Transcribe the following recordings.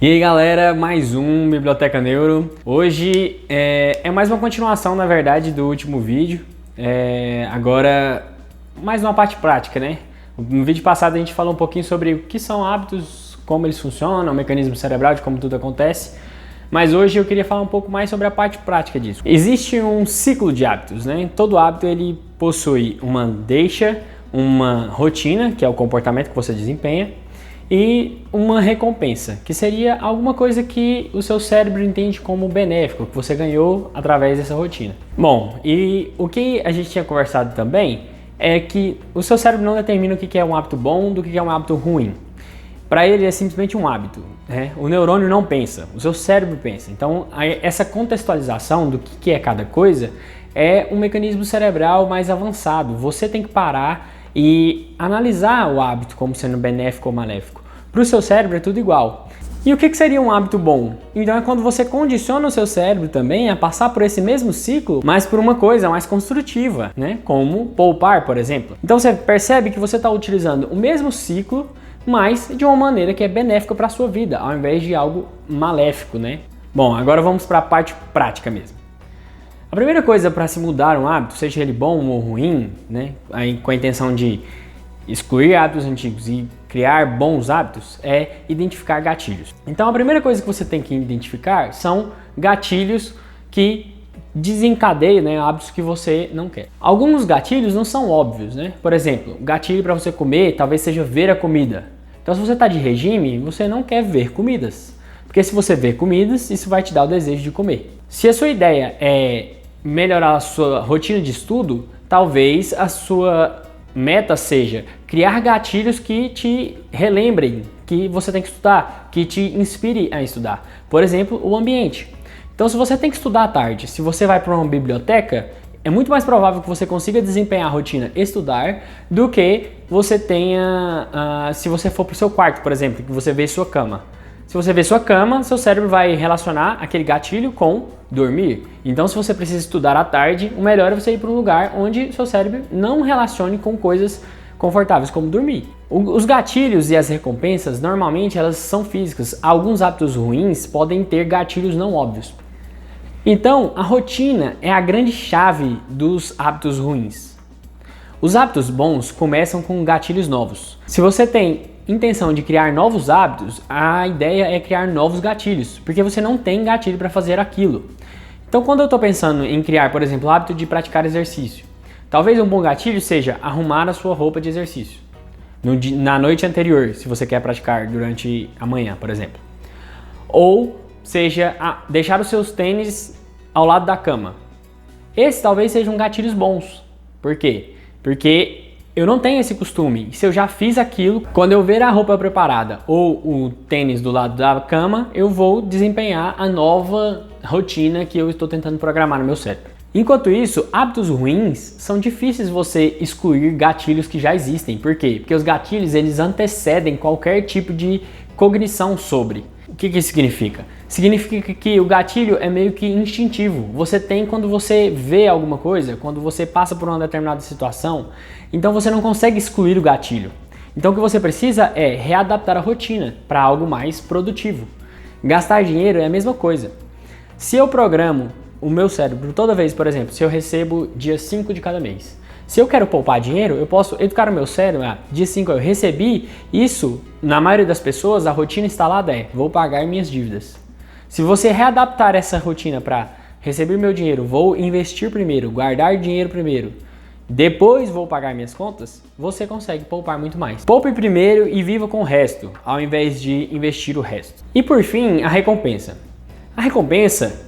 E aí galera, mais um Biblioteca Neuro. Hoje é mais uma continuação, na verdade, do último vídeo. Agora, mais uma parte prática, né? No vídeo passado a gente falou um pouquinho sobre o que são hábitos, como eles funcionam, o mecanismo cerebral, de como tudo acontece. Mas hoje eu queria falar um pouco mais sobre a parte prática disso. Existe um ciclo de hábitos, né? Todo hábito ele possui uma deixa, uma rotina, que é o comportamento que você desempenha, e uma recompensa, que seria alguma coisa que o seu cérebro entende como benéfico, que você ganhou através dessa rotina. Bom, e o que a gente tinha conversado também é que o seu cérebro não determina o que é um hábito bom do que é um hábito ruim. Para ele é simplesmente um hábito, né? O neurônio não pensa, o seu cérebro pensa. Então essa contextualização do que é cada coisa é um mecanismo cerebral mais avançado. Você tem que parar e analisar o hábito como sendo benéfico ou maléfico. Para o seu cérebro é tudo igual. E o que seria um hábito bom? Então é quando você condiciona o seu cérebro também a passar por esse mesmo ciclo, mas por uma coisa mais construtiva, né? Como poupar, por exemplo. Então você percebe que você está utilizando o mesmo ciclo, mas de uma maneira que é benéfica para a sua vida, ao invés de algo maléfico, né? Bom, agora vamos para a parte prática mesmo. A primeira coisa para se mudar um hábito, seja ele bom ou ruim, né? Aí, com a intenção de excluir hábitos antigos e criar bons hábitos, é identificar gatilhos. Então a primeira coisa que você tem que identificar são gatilhos que desencadeiam, né, hábitos que você não quer. Alguns gatilhos não são óbvios, né? Por exemplo, gatilho para você comer talvez seja ver a comida. Então se você está de regime, você não quer ver comidas. Porque se você ver comidas, isso vai te dar o desejo de comer. Se a sua ideia é melhorar a sua rotina de estudo, talvez a sua meta seja criar gatilhos que te relembrem que você tem que estudar, que te inspire a estudar. Por exemplo, o ambiente. Então, se você tem que estudar à tarde, se você vai para uma biblioteca, é muito mais provável que você consiga desempenhar a rotina estudar do que você tenha, se você for para o seu quarto, por exemplo, que você vê sua cama. Se você vê sua cama, seu cérebro vai relacionar aquele gatilho com dormir. Então, se você precisa estudar à tarde, o melhor é você ir para um lugar onde seu cérebro não relacione com coisas confortáveis como dormir. Os gatilhos e as recompensas, normalmente, elas são físicas. Alguns hábitos ruins podem ter gatilhos não óbvios. Então, a rotina é a grande chave dos hábitos ruins. Os hábitos bons começam com gatilhos novos. Se você tem intenção de criar novos hábitos, a ideia é criar novos gatilhos, porque você não tem gatilho para fazer aquilo. Então, quando eu estou pensando em criar, por exemplo, o hábito de praticar exercício, talvez um bom gatilho seja arrumar a sua roupa de exercício na noite anterior, se você quer praticar durante a manhã, por exemplo. Ou seja, deixar os seus tênis ao lado da cama. Esses talvez sejam gatilhos bons. Por quê? Porque eu não tenho esse costume. Se eu já fiz aquilo, quando eu ver a roupa preparada ou o tênis do lado da cama, eu vou desempenhar a nova rotina que eu estou tentando programar no meu cérebro. Enquanto isso, hábitos ruins são difíceis você excluir gatilhos que já existem. Por quê? Porque os gatilhos eles antecedem qualquer tipo de cognição sobre. O que isso significa? Significa que o gatilho é meio que instintivo. Você tem quando você vê alguma coisa, quando você passa por uma determinada situação, então você não consegue excluir o gatilho. Então o que você precisa é readaptar a rotina para algo mais produtivo. Gastar dinheiro é a mesma coisa. Se eu programo o meu cérebro toda vez, por exemplo, se eu recebo dia 5 de cada mês, se eu quero poupar dinheiro, eu posso educar o meu cérebro, dia 5 eu recebi, isso, na maioria das pessoas, a rotina instalada é, vou pagar minhas dívidas. Se você readaptar essa rotina para receber meu dinheiro, vou investir primeiro, guardar dinheiro primeiro, depois vou pagar minhas contas, você consegue poupar muito mais. Poupe primeiro e viva com o resto, ao invés de investir o resto. E por fim, a recompensa. A recompensa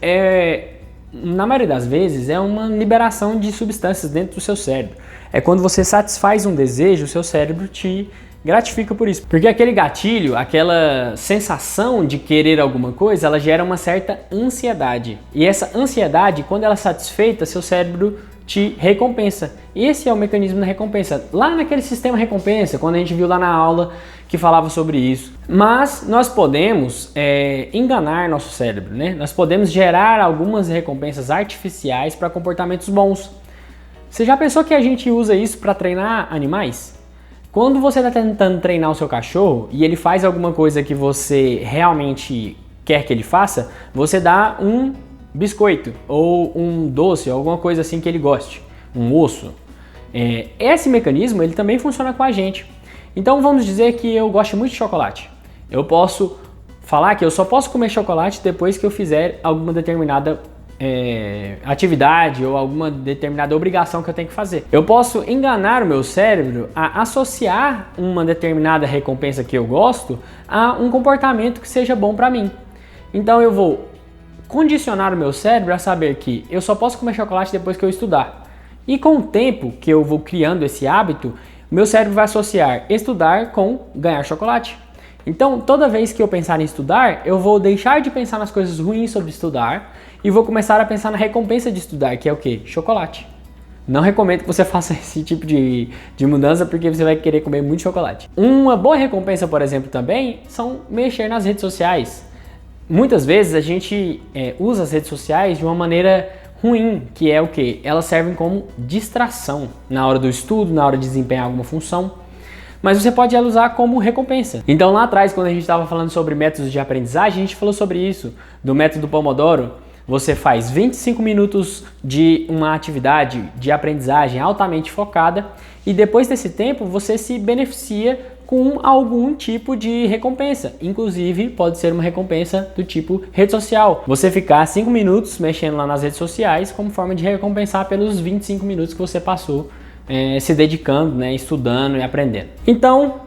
na maioria das vezes, é uma liberação de substâncias dentro do seu cérebro. É quando você satisfaz um desejo, o seu cérebro te gratifica por isso. Porque aquele gatilho, aquela sensação de querer alguma coisa, ela gera uma certa ansiedade. E essa ansiedade, quando ela é satisfeita, seu cérebro te recompensa. Esse é o mecanismo da recompensa. Lá naquele sistema recompensa, quando a gente viu lá na aula que falava sobre isso. Mas nós podemos enganar nosso cérebro, né? Nós podemos gerar algumas recompensas artificiais para comportamentos bons. Você já pensou que a gente usa isso para treinar animais? Quando você está tentando treinar o seu cachorro e ele faz alguma coisa que você realmente quer que ele faça, você dá um biscoito ou um doce, alguma coisa assim que ele goste, um osso. Esse mecanismo ele também funciona com a gente. Então vamos dizer que eu gosto muito de chocolate. Eu posso falar que eu só posso comer chocolate depois que eu fizer alguma determinada atividade ou alguma determinada obrigação que eu tenho que fazer. Eu posso enganar o meu cérebro a associar uma determinada recompensa que eu gosto a um comportamento que seja bom para mim. Então eu vou condicionar o meu cérebro a saber que eu só posso comer chocolate depois que eu estudar. E com o tempo que eu vou criando esse hábito, meu cérebro vai associar estudar com ganhar chocolate. Então, toda vez que eu pensar em estudar, eu vou deixar de pensar nas coisas ruins sobre estudar e vou começar a pensar na recompensa de estudar, que é o quê? Chocolate. Não recomendo que você faça esse tipo de mudança porque você vai querer comer muito chocolate. Uma boa recompensa, por exemplo, também são mexer nas redes sociais. Muitas vezes a gente usa as redes sociais de uma maneira ruim, que é o quê? Elas servem como distração na hora do estudo, na hora de desempenhar alguma função. Mas você pode usar como recompensa. Então lá atrás, quando a gente estava falando sobre métodos de aprendizagem, a gente falou sobre isso, do método Pomodoro. Você faz 25 minutos de uma atividade de aprendizagem altamente focada e depois desse tempo você se beneficia com algum tipo de recompensa. Inclusive pode ser uma recompensa do tipo rede social. Você ficar 5 minutos mexendo lá nas redes sociais como forma de recompensar pelos 25 minutos que você passou se dedicando, estudando e aprendendo. Então,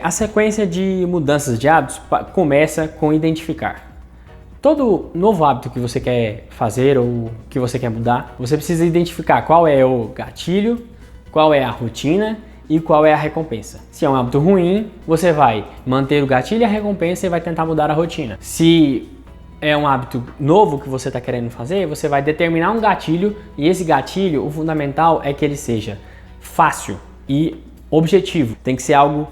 a sequência de mudanças de hábitos começa com identificar. Todo novo hábito que você quer fazer ou que você quer mudar, você precisa identificar qual é o gatilho, qual é a rotina e qual é a recompensa. Se é um hábito ruim, você vai manter o gatilho e a recompensa e vai tentar mudar a rotina. Se é um hábito novo que você está querendo fazer, você vai determinar um gatilho e esse gatilho, o fundamental é que ele seja fácil e objetivo. Tem que ser algo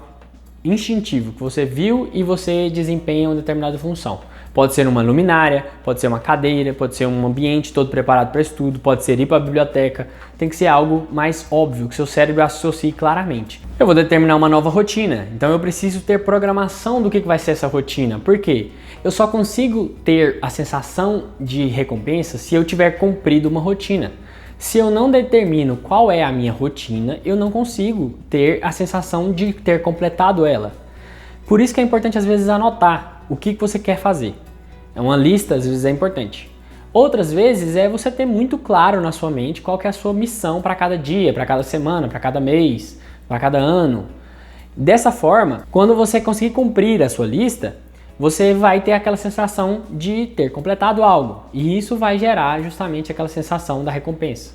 instintivo, que você viu e você desempenha uma determinada função. Pode ser uma luminária, pode ser uma cadeira, pode ser um ambiente todo preparado para estudo, pode ser ir para a biblioteca. Tem que ser algo mais óbvio, que seu cérebro associe claramente. Eu vou determinar uma nova rotina, então eu preciso ter programação do que vai ser essa rotina. Por quê? Eu só consigo ter a sensação de recompensa se eu tiver cumprido uma rotina. Se eu não determino qual é a minha rotina, eu não consigo ter a sensação de ter completado ela. Por isso que é importante às vezes anotar o que você quer fazer. Uma lista às vezes é importante. Outras vezes é você ter muito claro na sua mente qual que é a sua missão para cada dia, para cada semana, para cada mês, para cada ano. Dessa forma, quando você conseguir cumprir a sua lista, você vai ter aquela sensação de ter completado algo. E isso vai gerar justamente aquela sensação da recompensa,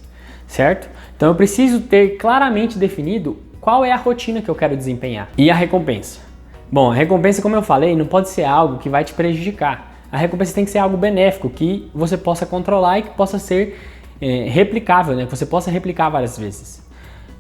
certo? Então eu preciso ter claramente definido qual é a rotina que eu quero desempenhar. E a recompensa? Bom, a recompensa, como eu falei, não pode ser algo que vai te prejudicar. A recompensa tem que ser algo benéfico, que você possa controlar e que possa ser replicável, que você possa replicar várias vezes.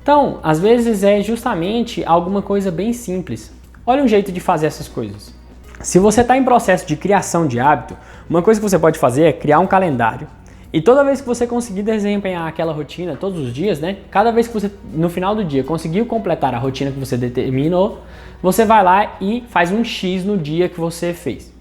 Então, às vezes é justamente alguma coisa bem simples. Olha um jeito de fazer essas coisas. Se você está em processo de criação de hábito, uma coisa que você pode fazer é criar um calendário. E toda vez que você conseguir desempenhar aquela rotina, todos os dias, cada vez que você, no final do dia, conseguiu completar a rotina que você determinou, você vai lá e faz um X no dia que você fez.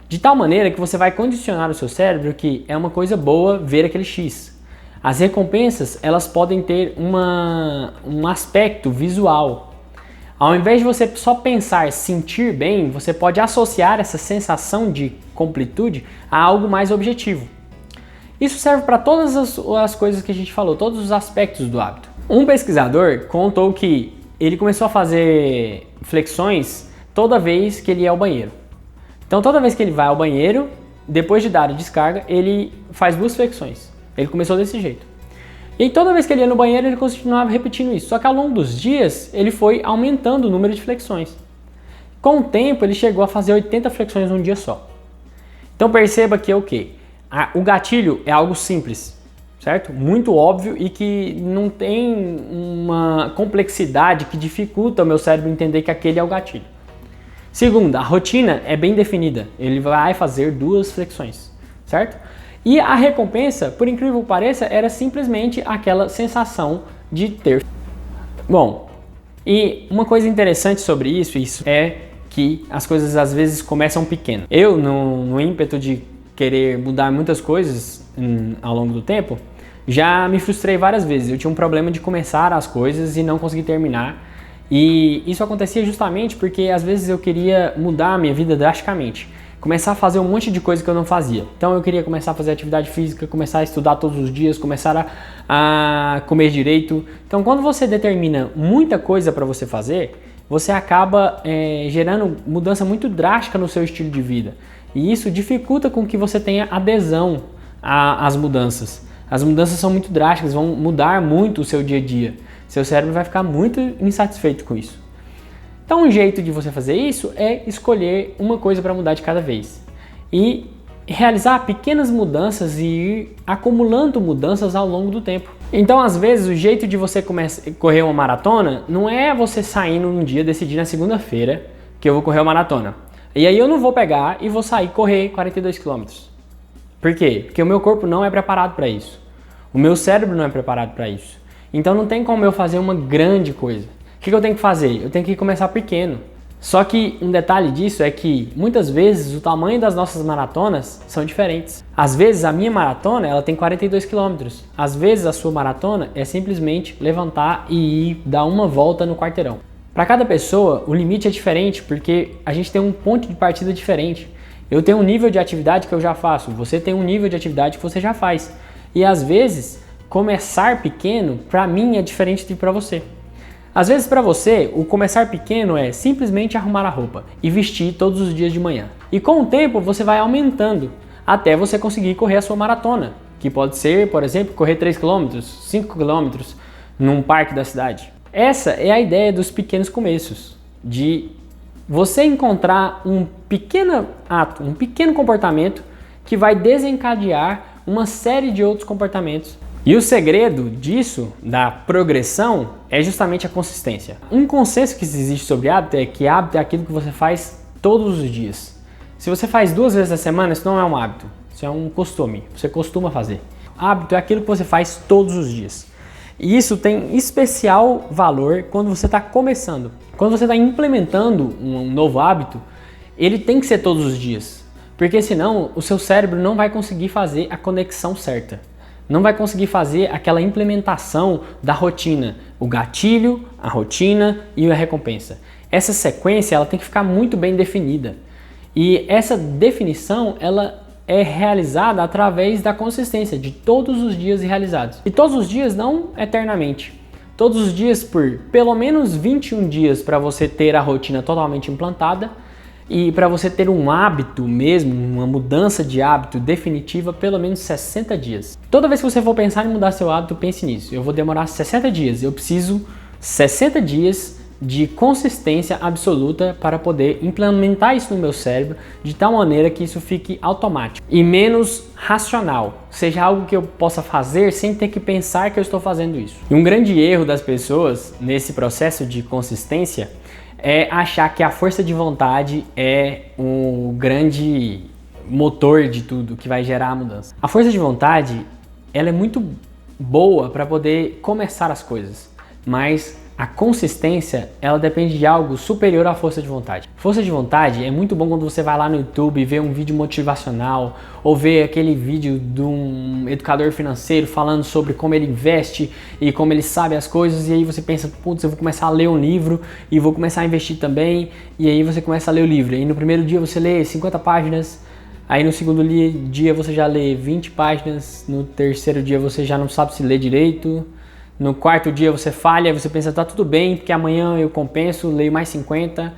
De tal maneira que você vai condicionar o seu cérebro que é uma coisa boa ver aquele X. As recompensas, elas podem ter um aspecto visual. Ao invés de você só pensar, sentir bem, você pode associar essa sensação de completude a algo mais objetivo. Isso serve para todas as coisas que a gente falou, todos os aspectos do hábito. Um pesquisador contou que ele começou a fazer flexões toda vez que ele ia ao banheiro. Então toda vez que ele vai ao banheiro, depois de dar a descarga, ele faz 2 flexões. Ele começou desse jeito. E toda vez que ele ia no banheiro, ele continuava repetindo isso. Só que ao longo dos dias, ele foi aumentando o número de flexões. Com o tempo, ele chegou a fazer 80 flexões num dia só. Então perceba que é o quê? O gatilho é algo simples, certo? Muito óbvio e que não tem uma complexidade que dificulta o meu cérebro entender que aquele é o gatilho. Segunda, a rotina é bem definida. Ele vai fazer 2 flexões, certo? E a recompensa, por incrível que pareça, era simplesmente aquela sensação de ter. Bom, E uma coisa interessante sobre isso é que as coisas às vezes começam pequeno. Eu, no ímpeto de querer mudar muitas coisas ao longo do tempo, já me frustrei várias vezes. Eu tinha um problema de começar as coisas e não conseguir terminar. E isso acontecia justamente porque às vezes eu queria mudar a minha vida drasticamente. Começar a fazer um monte de coisa que eu não fazia. Então eu queria começar a fazer atividade física, começar a estudar todos os dias, começar a comer direito. Então quando você determina muita coisa para você fazer, você acaba gerando mudança muito drástica no seu estilo de vida. E isso dificulta com que você tenha adesão às mudanças. As mudanças são muito drásticas, vão mudar muito o seu dia a dia. Seu cérebro vai ficar muito insatisfeito com isso. Então um jeito de você fazer isso é escolher uma coisa para mudar de cada vez. E realizar pequenas mudanças e ir acumulando mudanças ao longo do tempo. Então às vezes o jeito de você correr uma maratona não é você saindo um dia, decidir na segunda-feira que eu vou correr uma maratona. E aí eu não vou pegar e vou sair correr 42 km. Por quê? Porque o meu corpo não é preparado para isso. O meu cérebro não é preparado para isso. Então não tem como eu fazer uma grande coisa. O que eu tenho que fazer? Eu tenho que começar pequeno. Só que um detalhe disso é que muitas vezes o tamanho das nossas maratonas são diferentes. Às vezes a minha maratona ela tem 42 km. Às vezes a sua maratona é simplesmente levantar e ir dar uma volta no quarteirão. Para cada pessoa o limite é diferente porque a gente tem um ponto de partida diferente. Eu tenho um nível de atividade que eu já faço, você tem um nível de atividade que você já faz. E às vezes começar pequeno para mim é diferente de para você. Às vezes para você, o começar pequeno é simplesmente arrumar a roupa e vestir todos os dias de manhã. E com o tempo você vai aumentando até você conseguir correr a sua maratona, que pode ser, por exemplo, correr 3 km, 5 km num parque da cidade. Essa é a ideia dos pequenos começos, de você encontrar um pequeno ato, um pequeno comportamento que vai desencadear uma série de outros comportamentos. E o segredo disso, da progressão, é justamente a consistência. Um consenso que existe sobre hábito é que hábito é aquilo que você faz todos os dias. Se você faz 2 vezes na semana, isso não é um hábito, isso é um costume, você costuma fazer. Hábito é aquilo que você faz todos os dias. E isso tem especial valor quando você está começando. Quando você está implementando um novo hábito, ele tem que ser todos os dias. Porque senão o seu cérebro não vai conseguir fazer a conexão certa. Não vai conseguir fazer aquela implementação da rotina, o gatilho, a rotina e a recompensa. Essa sequência ela tem que ficar muito bem definida. E essa definição ela é realizada através da consistência de todos os dias realizados. E todos os dias não eternamente. Todos os dias por pelo menos 21 dias para você ter a rotina totalmente implantada. E para você ter um hábito mesmo, uma mudança de hábito definitiva, pelo menos 60 dias. Toda vez que você for pensar em mudar seu hábito, pense nisso. Eu vou demorar 60 dias. Eu preciso 60 dias de consistência absoluta para poder implementar isso no meu cérebro de tal maneira que isso fique automático e menos racional. Seja algo que eu possa fazer sem ter que pensar que eu estou fazendo isso. E um grande erro das pessoas nesse processo de consistência é achar que a força de vontade é o grande motor de tudo que vai gerar a mudança. A força de vontade, ela é muito boa para poder começar as coisas, mas a consistência, ela depende de algo superior à força de vontade. Força de vontade é muito bom quando você vai lá no YouTube e vê um vídeo motivacional ou vê aquele vídeo de um educador financeiro falando sobre como ele investe e como ele sabe as coisas e aí você pensa, putz, eu vou começar a ler um livro e vou começar a investir também e aí você começa a ler o livro e no primeiro dia você lê 50 páginas, aí no segundo dia você já lê 20 páginas, no terceiro dia você já não sabe se lê direito. No quarto dia você falha, você pensa, tá tudo bem, porque amanhã eu compenso, leio mais 50,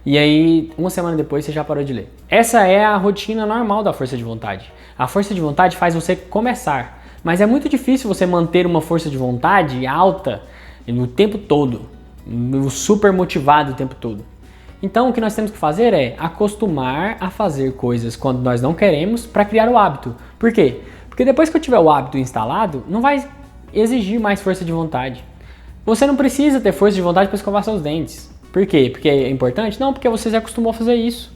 e aí uma semana depois você já parou de ler. Essa é a rotina normal da força de vontade. A força de vontade faz você começar, mas é muito difícil você manter uma força de vontade alta no tempo todo, super motivado o tempo todo. Então o que nós temos que fazer é acostumar a fazer coisas quando nós não queremos para criar o hábito. Por quê? Porque depois que eu tiver o hábito instalado, não vai exigir mais força de vontade. Você não precisa ter força de vontade para escovar seus dentes. Por quê? Porque é importante? Não, porque você já acostumou a fazer isso.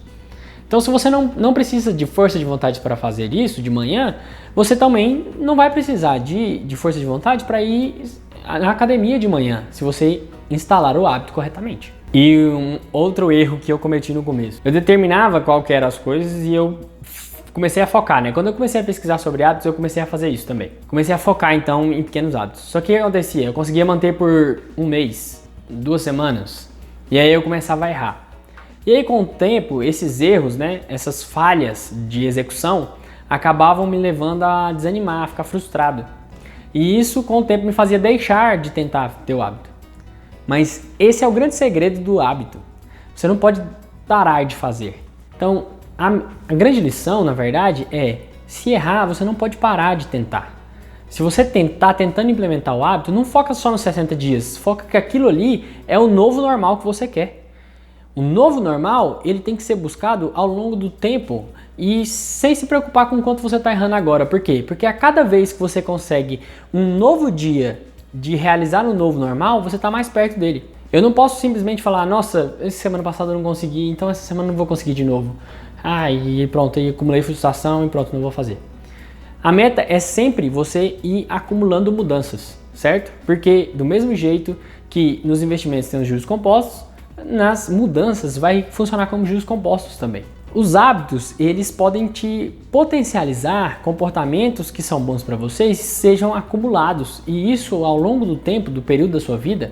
Então se você não precisa de força de vontade para fazer isso de manhã, você também não vai precisar de força de vontade para ir na academia de manhã, se você instalar o hábito corretamente. E um outro erro que eu cometi no começo. Eu determinava qual que eram as coisas e eu comecei a focar, né? Quando eu comecei a pesquisar sobre hábitos, eu comecei a fazer isso também. Comecei a focar, então, em pequenos hábitos. Só que o que acontecia? Eu conseguia manter por um mês, 2 semanas, e aí eu começava a errar. E aí, com o tempo, esses erros, né? Essas falhas de execução acabavam me levando a desanimar, a ficar frustrado. E isso, com o tempo, me fazia deixar de tentar ter o hábito. Mas esse é o grande segredo do hábito. Você não pode parar de fazer. Então, a grande lição, na verdade, é se errar, você não pode parar de tentar. Se você está tentando implementar o hábito, não foca só nos 60 dias. Foca que aquilo ali é o novo normal que você quer. O novo normal, ele tem que ser buscado ao longo do tempo e sem se preocupar com o quanto você está errando agora. Por quê? Porque a cada vez que você consegue um novo dia de realizar um novo normal, você está mais perto dele. Eu não posso simplesmente falar, nossa, essa semana passada eu não consegui, então essa semana eu não vou conseguir de novo. E pronto, aí acumulei frustração e pronto, não vou fazer. A meta é sempre você ir acumulando mudanças, certo? Porque do mesmo jeito que nos investimentos tem os juros compostos, nas mudanças vai funcionar como juros compostos também. Os hábitos, eles podem te potencializar comportamentos que são bons para vocês, sejam acumulados. E isso, ao longo do tempo, do período da sua vida,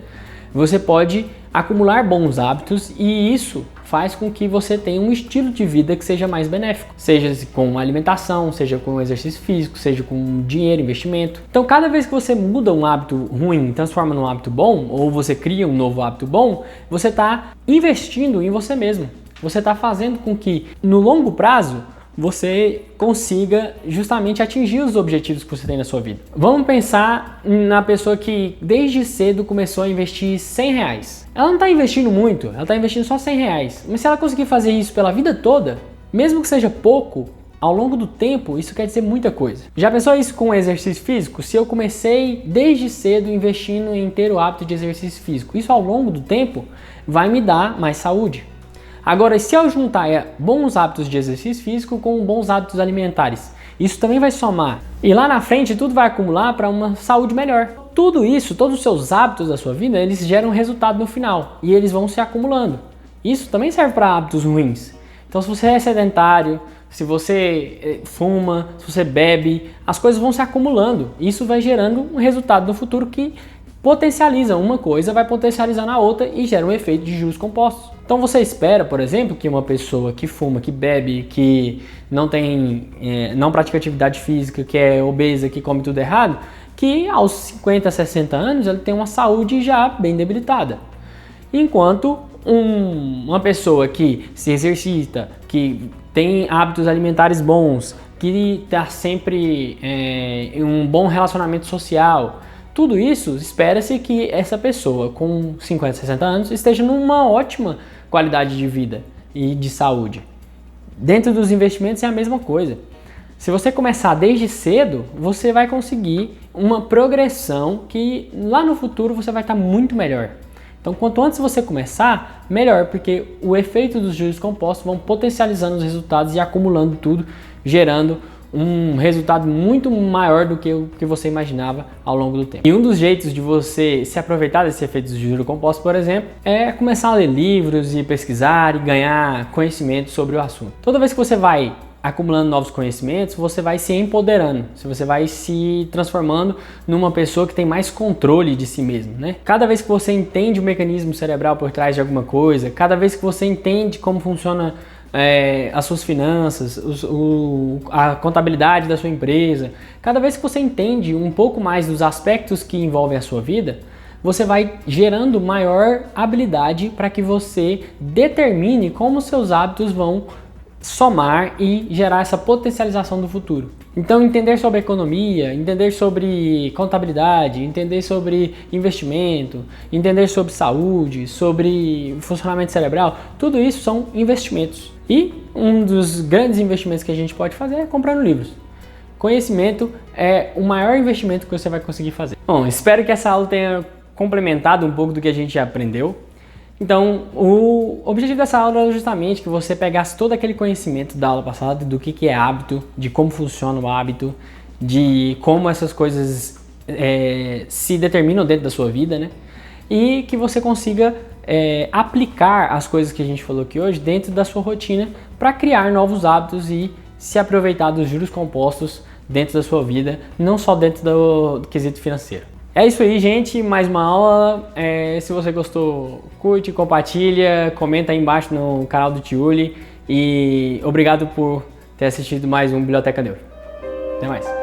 você pode acumular bons hábitos e isso faz com que você tenha um estilo de vida que seja mais benéfico. Seja com alimentação, seja com exercício físico, seja com dinheiro, investimento. Então, cada vez que você muda um hábito ruim e transforma num hábito bom, ou você cria um novo hábito bom, você está investindo em você mesmo. Você está fazendo com que, no longo prazo, você consiga justamente atingir os objetivos que você tem na sua vida. Vamos pensar na pessoa que desde cedo começou a investir R$100. Ela não está investindo muito, ela está investindo só R$100. Mas se ela conseguir fazer isso pela vida toda, mesmo que seja pouco, ao longo do tempo, isso quer dizer muita coisa. Já pensou isso com exercício físico? Se eu comecei desde cedo investindo em ter o hábito de exercício físico, isso ao longo do tempo vai me dar mais saúde. Agora, se eu juntar bons hábitos de exercício físico com bons hábitos alimentares, isso também vai somar. E lá na frente tudo vai acumular para uma saúde melhor. Tudo isso, todos os seus hábitos da sua vida, eles geram resultado no final e eles vão se acumulando. Isso também serve para hábitos ruins. Então, se você é sedentário, se você fuma, se você bebe, as coisas vão se acumulando. Isso vai gerando um resultado no futuro que potencializa uma coisa, vai potencializar na outra e gera um efeito de juros compostos. Então você espera, por exemplo, que uma pessoa que fuma, que bebe, que não pratica atividade física, que é obesa, que come tudo errado, que aos 50, 60 anos ela tem uma saúde já bem debilitada. Enquanto uma pessoa que se exercita, que tem hábitos alimentares bons, que está sempre em um bom relacionamento social, tudo isso, espera-se que essa pessoa com 50, 60 anos esteja numa ótima qualidade de vida e de saúde. Dentro dos investimentos é a mesma coisa. Se você começar desde cedo, você vai conseguir uma progressão que lá no futuro você vai estar muito melhor. Então, quanto antes você começar, melhor, porque o efeito dos juros compostos vão potencializando os resultados e acumulando tudo, gerando um resultado muito maior do que o que você imaginava ao longo do tempo. E um dos jeitos de você se aproveitar desse efeito de juros compostos, por exemplo, é começar a ler livros e pesquisar e ganhar conhecimento sobre o assunto. Toda vez que você vai acumulando novos conhecimentos, você vai se empoderando, você vai se transformando numa pessoa que tem mais controle de si mesmo, né? Cada vez que você entende o mecanismo cerebral por trás de alguma coisa, cada vez que você entende como funciona as suas finanças, a contabilidade da sua empresa, cada vez que você entende um pouco mais dos aspectos que envolvem a sua vida, você vai gerando maior habilidade para que você determine como seus hábitos vão somar e gerar essa potencialização do futuro. Então, entender sobre economia, entender sobre contabilidade, entender sobre investimento, entender sobre saúde, sobre funcionamento cerebral, tudo isso são investimentos. E um dos grandes investimentos que a gente pode fazer é comprando livros. Conhecimento é o maior investimento que você vai conseguir fazer. Bom, espero que essa aula tenha complementado um pouco do que a gente já aprendeu. Então, o objetivo dessa aula é justamente que você pegasse todo aquele conhecimento da aula passada, do que é hábito, de como funciona o hábito, de como essas coisas se determinam dentro da sua vida, né? e que você consiga aplicar as coisas que a gente falou aqui hoje dentro da sua rotina para criar novos hábitos e se aproveitar dos juros compostos dentro da sua vida, não só dentro do quesito financeiro. É isso aí, gente, mais uma aula. Se você gostou, curte, compartilha, comenta aí embaixo no canal do Tiuli e obrigado por ter assistido mais um Biblioteca Neuro. Até mais!